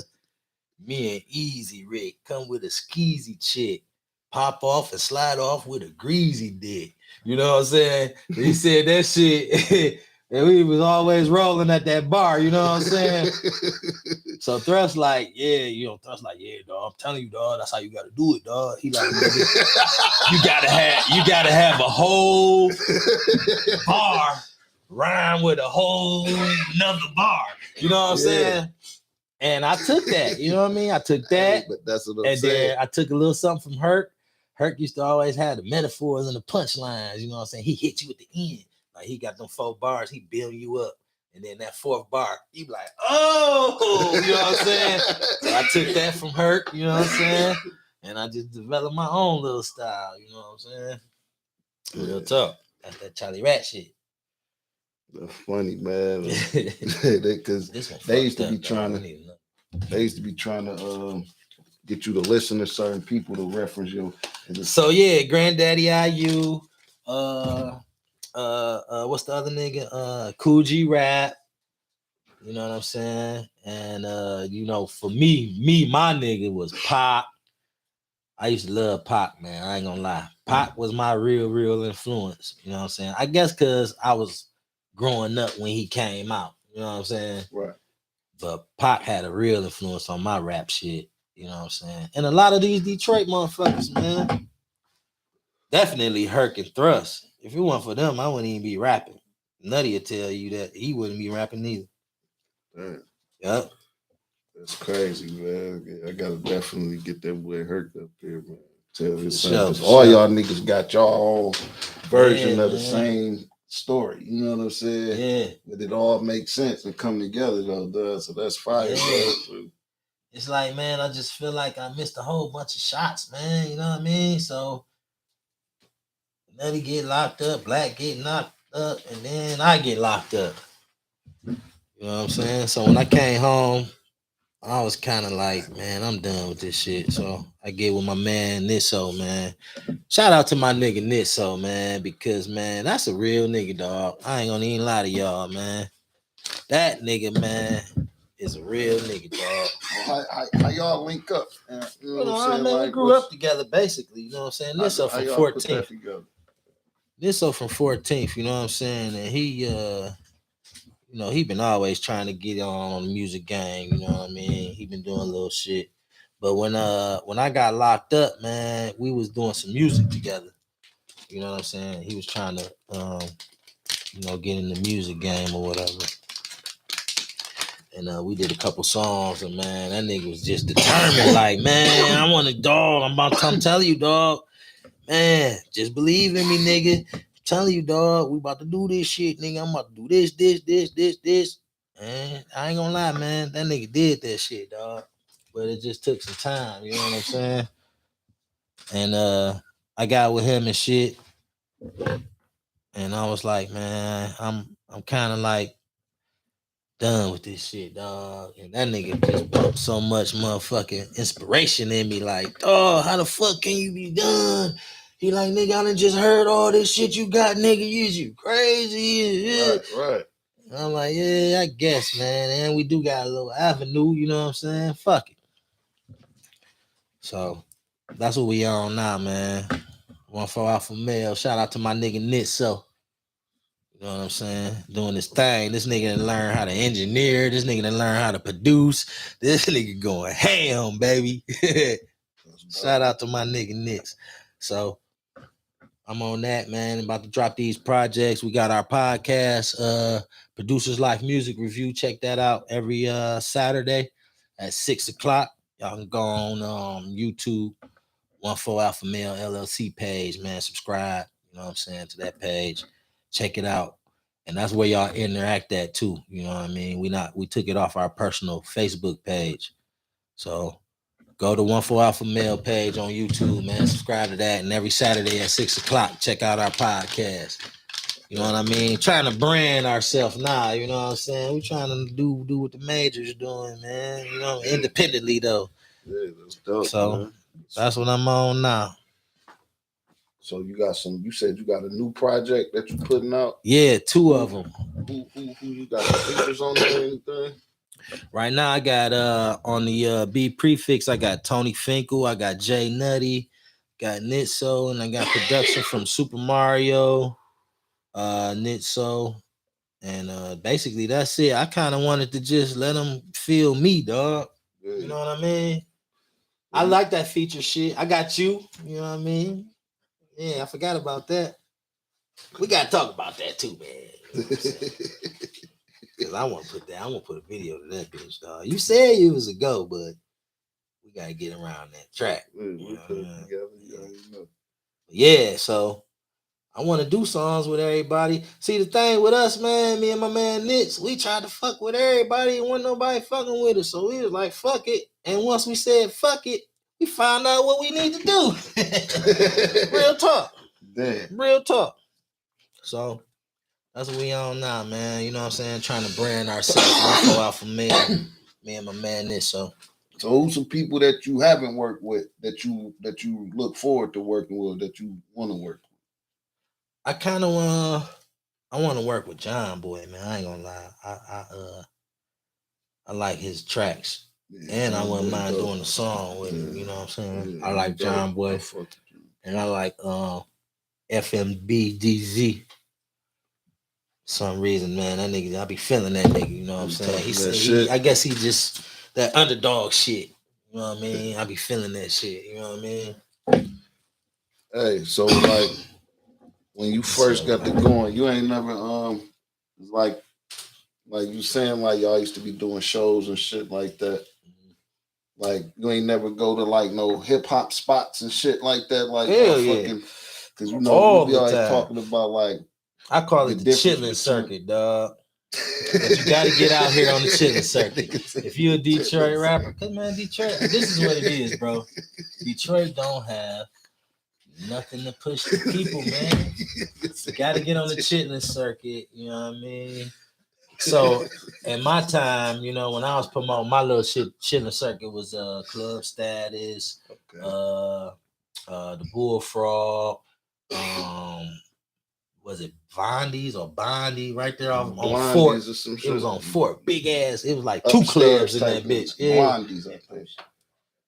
me and Easy Rick come with a skeezy chick, pop off and slide off with a greasy dick. You know what I'm saying? He said that shit, and we was always rolling at that bar. You know what I'm saying? So Thrust like, yeah, Thrust like, yeah, dog. I'm telling you, dog, that's how you gotta do it, dog. He like, you gotta have a whole bar rhyme with a whole another bar. You know what I'm saying? And I took that, you know what I mean? I took that, but that's what I'm saying. Then I took a little something from Herc. Herc used to always have the metaphors and the punchlines, you know what I'm saying? He hit you at the end. Like he got them 4 bars, he build you up. And then that 4th bar, you be like, oh, you know what I'm saying? So I took that from Herc, you know what I'm saying? And I just developed my own little style, you know what I'm saying? Real talk. That's that Charlie Rat shit. That's funny, man. Because This one they used to fucked be up, trying dog. to. They used to be trying to get you to listen to certain people to reference you. So yeah, Granddaddy IU, what's the other nigga? Cool G Rap. You know what I'm saying? And you know, for me, my nigga was Pac. I used to love Pac, man. I ain't gonna lie. Pac was my real influence. You know what I'm saying? I guess because I was growing up when he came out. You know what I'm saying? Right. But Pac had a real influence on my rap shit. You know what I'm saying? And a lot of these Detroit motherfuckers, man, definitely Herc and Thrust. If it wasn't for them, I wouldn't even be rapping. Nutty would tell you that he wouldn't be rapping either. Damn. Yep. That's crazy, man. I gotta definitely get that boy Herc up there, man. Tell his For son. sure, All y'all niggas got y'all version Yeah, of the man. same story. You know what I'm saying? Yeah. But it all makes sense and come together though, does. So that's fire, Yeah. bro. It's like, man, I just feel like I missed a whole bunch of shots, man. You know what I mean? So Nutty get locked up, Black get knocked up, and then I get locked up. You know what I'm saying? So when I came home, I was kind of like, man, I'm done with this shit. So I get with my man Nisso, man. Shout out to my nigga Nisso, man, because man, that's a real nigga, dog. I ain't gonna even lie to y'all, man. That nigga, man, is a real nigga, dog. How y'all link up? You know what I'm saying? Man, Like, we grew up together, basically. You know what I'm saying? Nisso how from y'all put 14th. that together? Nisso from 14th, you know what I'm saying? And he you know, he been always trying to get on the music game, you know what I mean? He been doing a little shit. But when I got locked up, man, we was doing some music together. You know what I'm saying? He was trying to you know, get in the music game or whatever. And we did a couple songs, and man, that nigga was just determined, like, man, I want a dog. I'm telling you, dog. Man, just believe in me, nigga. I'm telling you, dog, we about to do this shit, nigga. I'm about to do this. And I ain't gonna lie, man. That nigga did that shit, dog. But it just took some time, you know what I'm saying? And I got with him and shit. And I was like, man, I'm kind of like done with this shit, dog. And that nigga just brought so much motherfucking inspiration in me. Like, oh, how the fuck can you be done? He like, nigga, I done just heard all this shit you got, nigga. You crazy. Right. And I'm like, yeah, I guess, man. And we do got a little avenue, you know what I'm saying? Fuck it. So that's what we on now, man. 1-4 Alpha Male. Shout out to my nigga Nitso. You know what I'm saying? Doing this thing. This nigga done learn how to engineer. This nigga done learn how to produce. This nigga going ham, baby. Shout out to my nigga Nix. So I'm on that, man. About to drop these projects. We got our podcast, Producers Life Music Review. Check that out every Saturday at 6:00. Y'all can go on YouTube, 1-4 Alpha Male LLC page, man. Subscribe, you know what I'm saying, to that page. Check it out. And that's where y'all interact at too. You know what I mean? We took it off our personal Facebook page. So go to 1-4 Alpha Male page on YouTube, man. Subscribe to that. And every Saturday at 6:00, check out our podcast. You know what I mean? Trying to brand ourselves now, you know what I'm saying? We trying to do what the majors doing, man. You know, independently though. Yeah, that's dope. So man. That's what I'm on now. So you said you got a new project that you putting out? Yeah, 2 of them. Who you got features on there or anything? Right now I got on the B prefix, I got Tony Finkel, I got Jay Nutty, got Nitso, and I got production from Super Mario, Nitso. And basically that's it. I kind of wanted to just let them feel me, dog. Yeah. You know what I mean? I like that feature shit. I got you. You know what I mean? Yeah, I forgot about that. We gotta talk about that too, man. Cause I want to put a video to that bitch, dog. You said it was a go, but we gotta get around that track. Yeah, so I want to do songs with everybody. See, the thing with us, man, me and my man Nitz, we tried to fuck with everybody and wasn't nobody fucking with us. So we was like, fuck it. And once we said fuck it, we found out what we need to do. Real talk. Damn. Real talk. So that's what we on now, man. You know what I'm saying? Trying to brand ourselves. Let's go out for me and my man this. So who's some people that you haven't worked with that you look forward to working with, that you want to work with? I kind of want to work with John Boy, man. I ain't gonna lie. I like his tracks. Yeah, And John I wouldn't Boy mind dope. doing a song with him, you know what I'm saying? Yeah, I like dope. John Boy. And I like FMBDZ. Some reason, man, that nigga, I be feeling that nigga, you know what I'm saying? I guess he just that underdog shit. You know what I mean? I be feeling that shit, you know what I mean? Hey, so like when you first got to going, you ain't never like you saying like y'all used to be doing shows and shit like that. Like you ain't never go to like no hip hop spots and shit like that. Like hell yeah. Because you know we be always talking about like I call it the chilling circuit, dog. But you got to get out here on the chilling circuit. If you a Detroit rapper, cause man, Detroit, this is what it is, bro. Detroit don't have nothing to push the people, man. You got to get on the chilling circuit. You know what I mean? So at my time, you know, when I was promoting my little chilling circuit was Club Status, the Bullfrog, was it Bondi's or Bondi right there on Fort? It was on Fort, big ass. It was like two clubs in that bitch. Blondies, I think.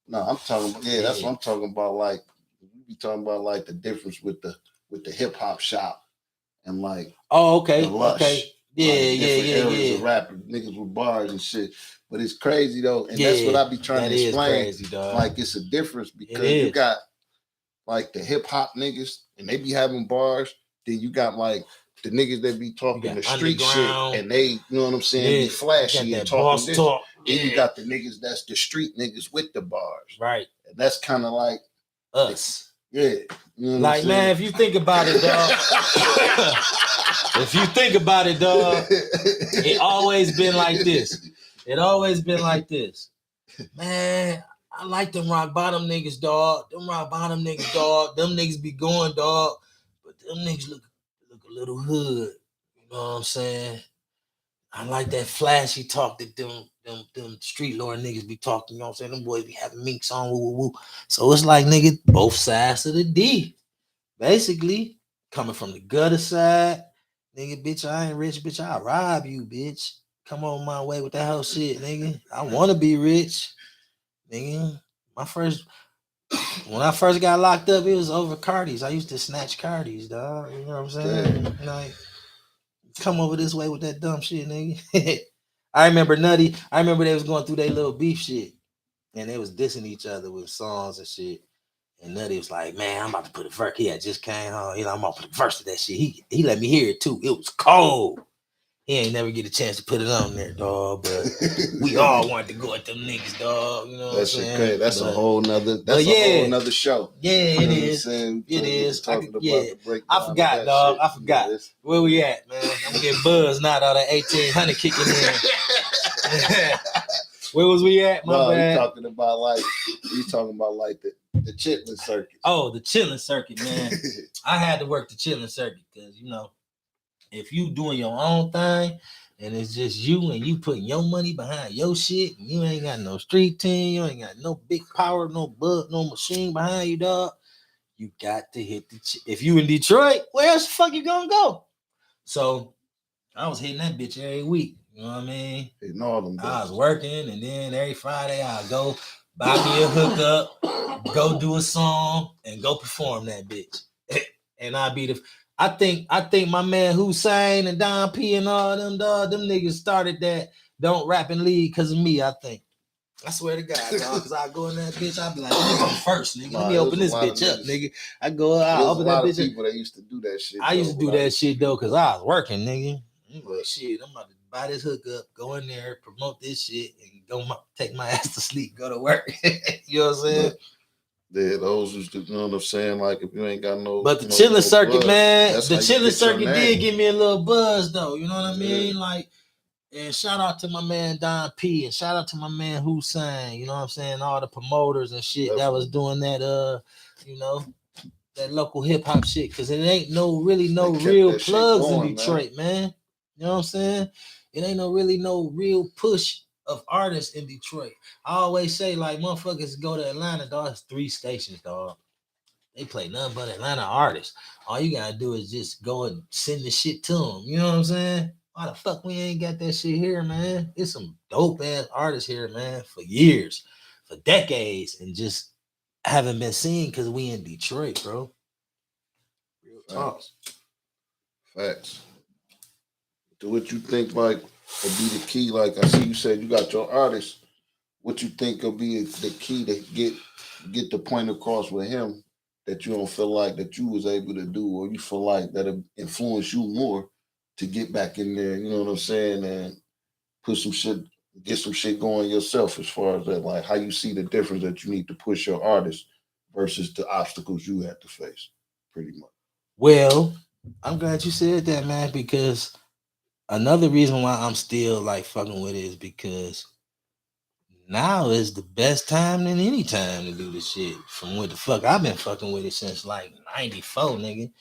No, I'm talking about that's what I'm talking about. Like you be talking about like the difference with the hip hop shop and like okay. Areas of rapping niggas with bars and shit. But it's crazy though, and that's what I be trying to explain. Crazy, dog. Like it's a difference because you got like the hip hop niggas and they be having bars. Then you got like the niggas that be talking the street shit and they, you know what I'm saying, be flashy and talking this. Talk. Then you got the niggas that's the street niggas with the bars. Right. And that's kind of like us. You know like, man, if you think about it, dog. If you think about it, dog, it always been like this. It always been like this. Man, I like them rock bottom niggas, dog. Them rock bottom niggas, dog. Them niggas be going, dog. But them niggas look a little hood. You know what I'm saying? I like that flashy talk that them street lord niggas be talking. You know what I'm saying? Them boys be having minks on, woo, woo, woo. So it's like, nigga, both sides of the D. Basically, coming from the gutter side. Nigga, bitch, I ain't rich, bitch. I'll rob you, bitch. Come on my way with that whole shit, nigga. I want to be rich. Nigga, when I first got locked up, it was over Cardi's. I used to snatch Cardi's, dog. You know what I'm saying? Damn. Like, come over this way with that dumb shit, nigga. I remember they was going through their little beef shit. And they was dissing each other with songs and shit. And Nutty was like, man, I'm about to put a verse. He had just came home. You know, I'm about to put a verse to that shit. He let me hear it too. It was cold. He ain't never get a chance to put it on there, dog. But we all wanted to go at them niggas, dog. You know what I'm saying? Okay. That's a whole nother. That's a whole nother show. Yeah, it is. It is. I forgot, dog. I forgot. Where we at, man? I'm getting buzzed now. All that 1800 kicking in. Where was we at? My bad. You talking about like the chilling circuit. Oh, the chilling circuit, man. I had to work the chilling circuit because, you know, if you doing your own thing and it's just you and you putting your money behind your shit and you ain't got no street team, you ain't got no big power, no machine behind you, dog, you got to hit if you in Detroit, where else the fuck you gonna go? So I was hitting that bitch every week. You know what I mean? Hitting all them. I was working, and then every Friday I'd go buy me a hookup, go do a song, and go perform that bitch. And I'd be I think my man Hussein and Don P and all them niggas started that don't rap and lead because of me, I think. I swear to God, dog, because I go in that bitch, I be like, let me go first, nigga. Let me open this bitch up, nigga. I open that bitch up. People that used to do that shit. I used to do that shit though, because I was working, nigga. Like, shit, I'm about to buy this hookup, go in there, promote this shit, and go take my ass to sleep, go to work. You know what I'm saying? Yeah, those used to, you know what I'm saying? Like, if you ain't got no. But the chilling circuit, man, the chilling circuit did give me a little buzz, though. You know what I mean? Like, and shout out to my man Don P, and shout out to my man Hussein. You know what I'm saying? All the promoters and shit that was doing that, you know, that local hip hop shit, because it ain't really no They kept real that shit plugs going, in Detroit, man. You know what I'm saying? It ain't no real push of artists in Detroit. I always say, like, motherfuckers go to Atlanta, dog. It's 3 stations, dog. They play nothing but Atlanta artists. All you gotta do is just go and send the shit to them. You know what I'm saying? Why the fuck we ain't got that shit here, man? It's some dope ass artists here, man, for years, for decades, and just haven't been seen because we in Detroit, bro. Real talk. Facts. Do what you think like will be the key. Like I see you said you got your artist. What you think will be the key to get the point across with him that you don't feel like that you was able to do, or you feel like that'll influence you more to get back in there, you know what I'm saying, and put some shit, get some shit going yourself as far as that, like how you see the difference that you need to push your artist versus the obstacles you had to face, pretty much. Well, I'm glad you said that, man, because another reason why I'm still like fucking with it is because now is the best time than any time to do this shit. From what the fuck I've been fucking with it since like '94, nigga.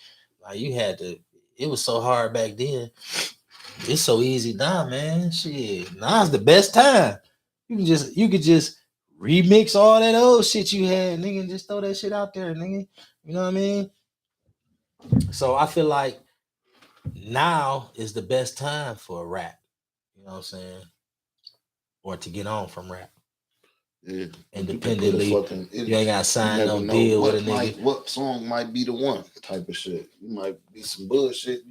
Like you had to, it was so hard back then. It's so easy now, man. Shit, now's the best time. You could just remix all that old shit you had, nigga, and just throw that shit out there, nigga. You know what I mean? So I feel like now is the best time for a rap. You know what I'm saying? Or to get on from rap Yeah, independently. You ain't got to sign no know deal with a nigga. what song might be the one type of shit. You might be some bullshit,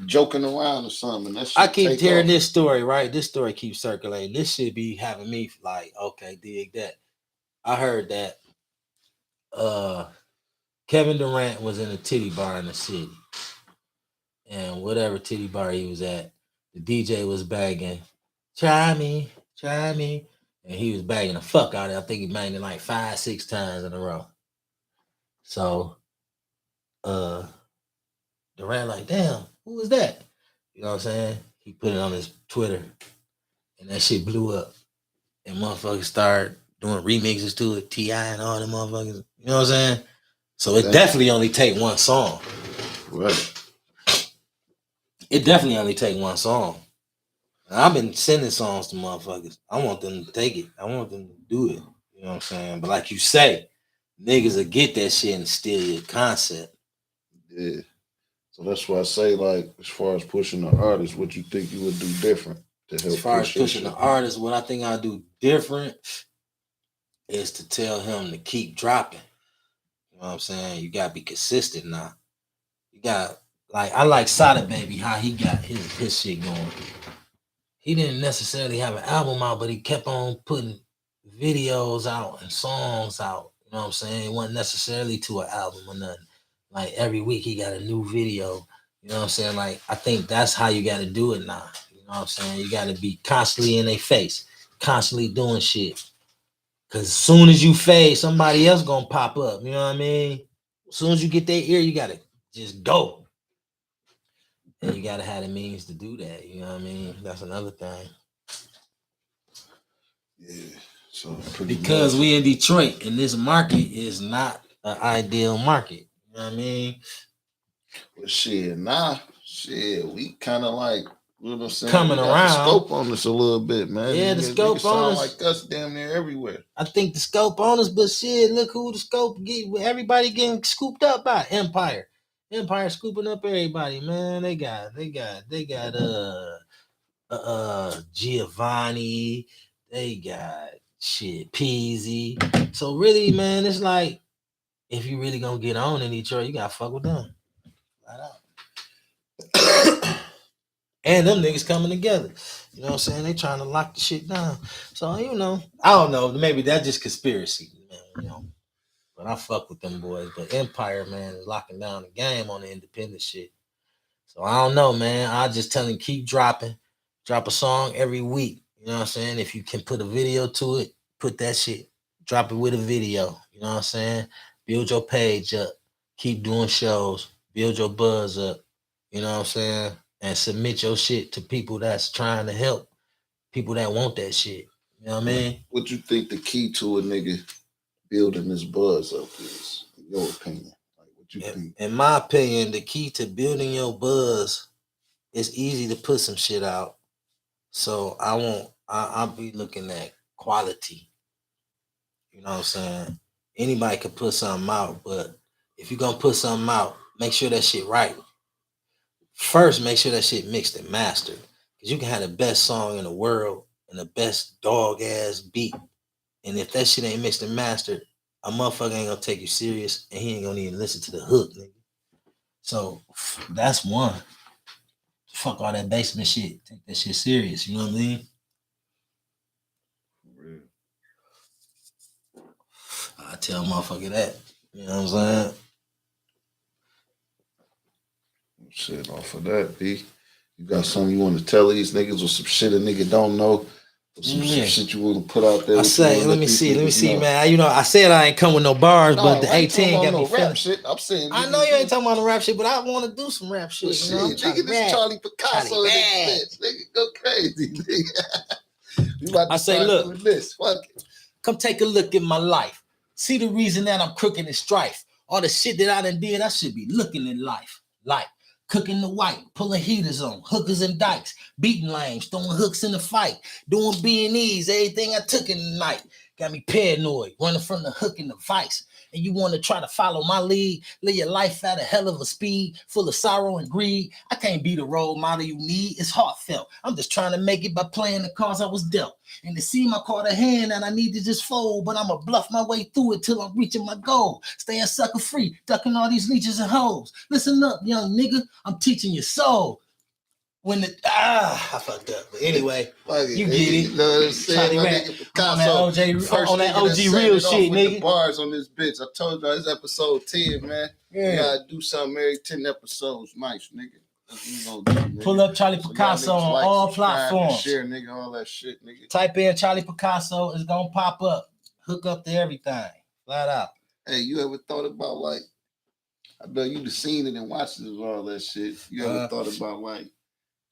joking around or something. And that shit I keep take hearing off. this story, right? This story keeps circulating. This should be having me like, okay, dig that. I heard that Kevin Durant was in a titty bar in the city. And whatever titty bar he was at, the DJ was bagging, try me. And he was bagging the fuck out of it. I think he banged it like 5, 6 times in a row. So uh Durant like, damn, who was that? You know what I'm saying? He put it on his Twitter and that shit blew up. And motherfuckers started doing remixes to it, T.I. and all them motherfuckers. You know what I'm saying? So it definitely only take one song. Right. It definitely only take one song. And I've been sending songs to motherfuckers. I want them to take it. I want them to do it. You know what I'm saying? But like you say, niggas will get that shit and steal your concept. Yeah. So that's why I say, like, as far as pushing the artist, what you think you would do different to help As far as push your pushing shit? the artist, what I think I do different is to tell him to keep dropping. You know what I'm saying? You gotta be consistent now. You got like I like Solid Baby, how he got his shit going. He didn't necessarily have an album out, but he kept on putting videos out and songs out. You know what I'm saying? It wasn't necessarily to an album or nothing. Like every week he got a new video. You know what I'm saying? Like I think that's how you gotta do it now. You know what I'm saying? You gotta be constantly in their face, constantly doing shit. Cause as soon as you fade, somebody else gonna pop up. You know what I mean? As soon as you get their ear, you gotta just go. And you gotta have the means to do that. You know what I mean? That's another thing. Yeah. So Because much. we in Detroit and this market is not an ideal market. You know what I mean? But shit, shit, we kind of like, you know what I'm saying? Coming We got the around. scope on us a little bit, man. Yeah, the scope niggas on sound us. like us damn near everywhere. I think the scope on us, but shit, look who the scope get. Everybody getting scooped up by Empire. Empire scooping up everybody, man. They got Giovanni. They got shit Peasy. So really, man, it's like if you really gonna get on in Detroit, you gotta fuck with them. Flat out. And them niggas coming together. You know what I'm saying? They trying to lock the shit down. So, you know, I don't know. Maybe that's just conspiracy, man, you know. But I fuck with them boys. But Empire, man, is locking down the game on the independent shit. So I don't know, man. I just tell him keep dropping. Drop a song every week. You know what I'm saying? If you can put a video to it, put that shit. Drop it with a video. You know what I'm saying? Build your page up. Keep doing shows. Build your buzz up. You know what I'm saying? And submit your shit to people that's trying to help. People that want that shit. You know what I mean? What you think the key to a nigga building this buzz up is, in your opinion? Like, what you think? In my opinion, the key to building your buzz is easy to put some shit out. So I'll be looking at quality. You know what I'm saying? Anybody can put something out, but if you're gonna put something out, make sure that shit right. First, make sure that shit mixed and mastered. Cause you can have the best song in the world and the best dog ass beat. And if that shit ain't mixed and mastered, a motherfucker ain't gonna take you serious and he ain't gonna even listen to the hook, nigga. So that's one. Fuck all that basement shit. Take that shit serious. You know what I mean? I tell a motherfucker that. You know what I'm saying? Shit, off of that, B. You got something you want to tell these niggas or some shit a nigga don't know? Or some shit you want to put out there? I say, let me see, man. You know, I said I ain't come with no bars, but the 18 got me feeling. Rap shit. I'm saying, I know you ain't talking about no rap shit, but I want to do some rap shit. Shit, you know? nigga, this Charlie Picasso in this bitch. Nigga, go crazy, nigga. You about to I say, look, doing this. Fuck it. Come take a look at my life. See the reason that I'm crooked and strife. All the shit that I done did, I should be looking in life. Like cooking the white, pulling heaters on, hookers and dykes, beating lames, throwing hooks in the fight, doing B&Es, everything I took in the night. Got me paranoid, running from the hook and the vice. And you want to try to follow my lead, live your life at a hell of a speed, full of sorrow and greed. I can't be the role model you need. It's heartfelt. I'm just trying to make it by playing the cards I was dealt. And to see my card a hand and I need to just fold, but I'ma bluff my way through it till I'm reaching my goal. Staying sucker free, ducking all these leeches and hoes. Listen up, young nigga, I'm teaching your soul. When I fucked up. But anyway, you get it. You know what I'm saying? My nigga Picasso, on that OG real shit, nigga. The bars on this bitch. I told y'all it's episode 10, man. Yeah. You gotta do something every 10 episodes. Nice, nigga. That's what we gonna do, nigga. Pull up Charlie Picasso on all platforms. Share, nigga, all that shit, nigga. Type in Charlie Picasso, it's gonna pop up. Hook up to everything. Flat out. Hey, you ever thought about like, I know you seen it and watched it and all that shit. You ever thought about like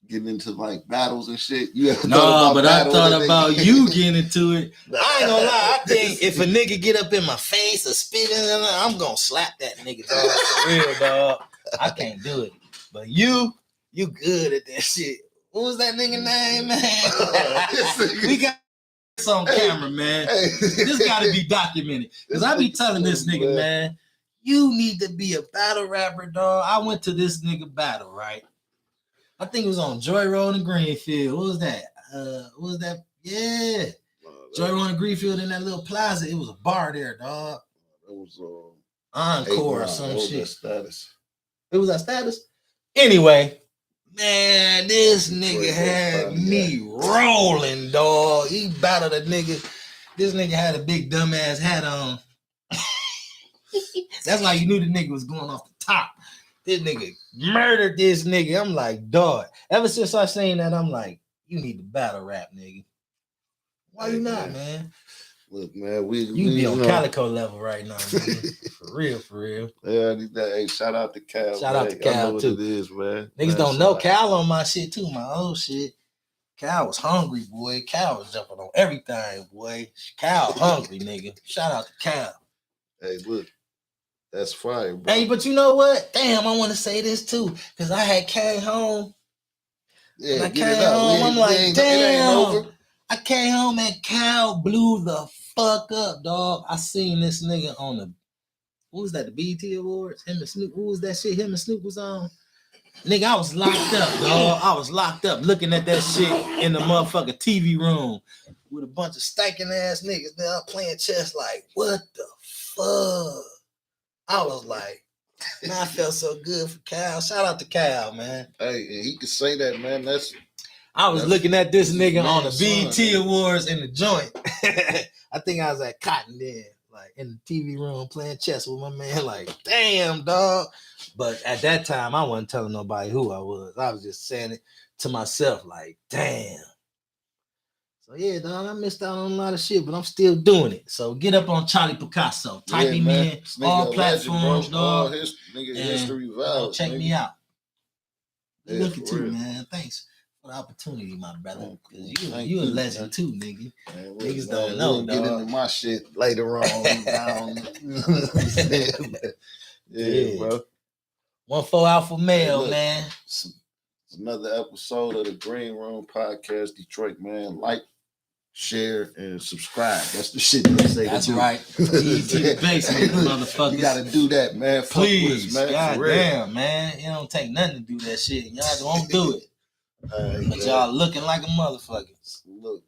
getting into like battles and shit? You ever thought about I thought about you getting into it. I ain't gonna lie. I think if a nigga get up in my face or spitting, I'm gonna slap that nigga, dog. For real, dog. I can't do it. But you good at that shit. What was that nigga name, man? We got this on camera, man. This gotta be documented. Because I be telling this nigga, man, you need to be a battle rapper, dog. I went to this nigga battle, right? I think it was on Joy Road and Greenfield. What was that? Yeah. Joy Road and Greenfield in that little plaza. It was a bar there, dog. It was Encore or some shit. Status. It was at Status? Anyway, man, this nigga had me rolling, dog. He battled a nigga. This nigga had a big dumbass hat on. That's why you knew the nigga was going off the top. This nigga murdered this nigga. I'm like, dog. Ever since I seen that, I'm like, you need to battle rap, nigga. Why you not, man? Look, man, you be on Calico level right now, nigga. For real. Yeah, I need that. Hey, shout out to Cal. Shout out to Cal too. What it is, man. Niggas don't know Cal on my shit too, my old shit. Cal was hungry, boy. Cal was jumping on everything, boy. Cal hungry, nigga. Shout out to Cal. Hey, look. That's fire, bro. Hey, but you know what? Damn, I want to say this too. Because I had came home. Yeah, I came home. I'm like, damn. I came home and Cal blew the fuck up, dog. I seen this nigga on the, what was that, the BET Awards? Him and Snoop. Who was that shit him and Snoop was on? Nigga, I was locked up, dog. I was locked up looking at that shit in the motherfucking TV room with a bunch of stinking ass niggas there playing chess like, what the fuck? I was like, man, I felt so good for Cal. Shout out to Cal, man. Hey, and he could say that, man. I was looking at this nigga on the BET Awards in the joint. I think I was at Cotton then, like in the TV room playing chess with my man. Like, damn, dog. But at that time, I wasn't telling nobody who I was. I was just saying it to myself, like, damn. So yeah, dog, I missed out on a lot of shit, but I'm still doing it. So get up on Charlie Picasso. Type him in all platforms, dog. History values. Check me out. Look at you, man. Thanks for the opportunity, my brother. Because you a legend too, nigga. Man, niggas don't know, we'll get into my shit later on. Yeah, bro. 1-4 alpha male, look, man. It's another episode of the Green Room Podcast, Detroit, man. Like, share, and subscribe. That's the shit they say. That's to do. right. To the basement, motherfuckers. You gotta do that, man. Please, Fuck with us, man. goddamn, man. It don't take nothing to do that shit. Y'all don't do it. But y'all looking like a motherfucker. Look.